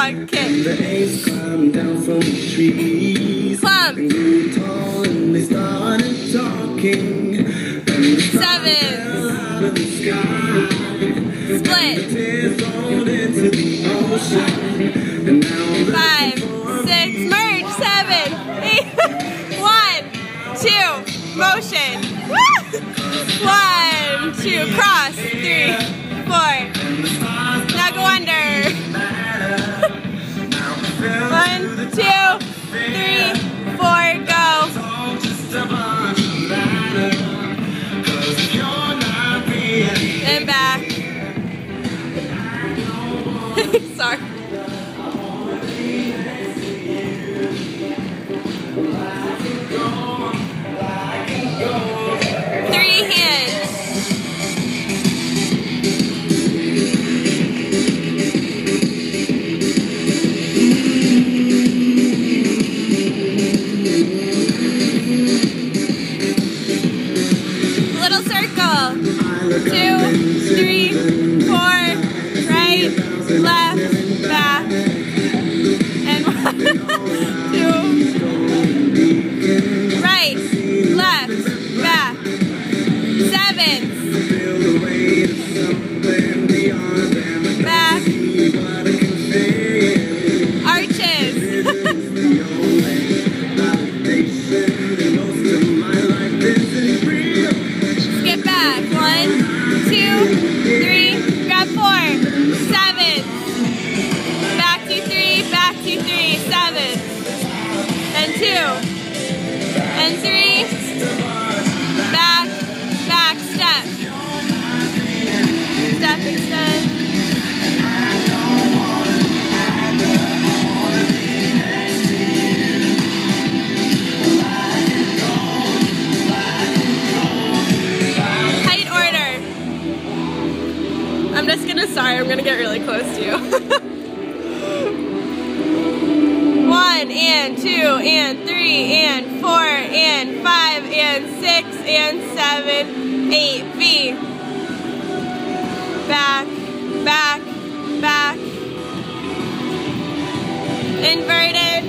dog kick. The apes climbed down from the trees. Clump. And grew tall and they started talking. And the stars 7. fell out of the sky. Split. And the tears rolled into the ocean. And now I'm 5, 6, merge. 7, 8. 1, 2, motion. 1, 2, cross. 3, 4. Now go under. 1, 2, 3, 4, go. And back. Sorry. Three hands. Little circle. 2, 3, 4. Right, left, back. And 1, 2. Right, left, back. 7. Back. Arches. Skip back. 1, 2, 3. Grab 4. 7. Back to 3. Back to 3. 7. And 2. And 3. Back. Back. Step. Step. Extend. I'm gonna get really close to you. 1 and 2 and 3 and 4 and 5 and 6 and 7, 8 feet. Back, back, back. Inverted.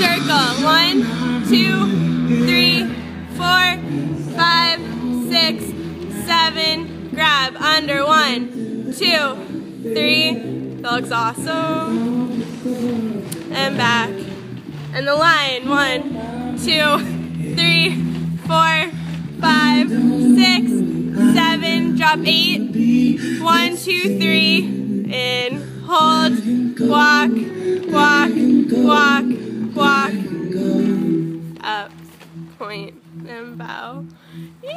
Circle. 1, 2, 3, 4, 5, 6, 7. Grab under. 1, 2, 3. That looks awesome. And back. And the line. 1, 2, 3, 4, 5, 6, 7. Drop 8. 1, 2, 3. In. Hold. Walk. Walk. Walk. Walk. Up. Point and bow. Yay!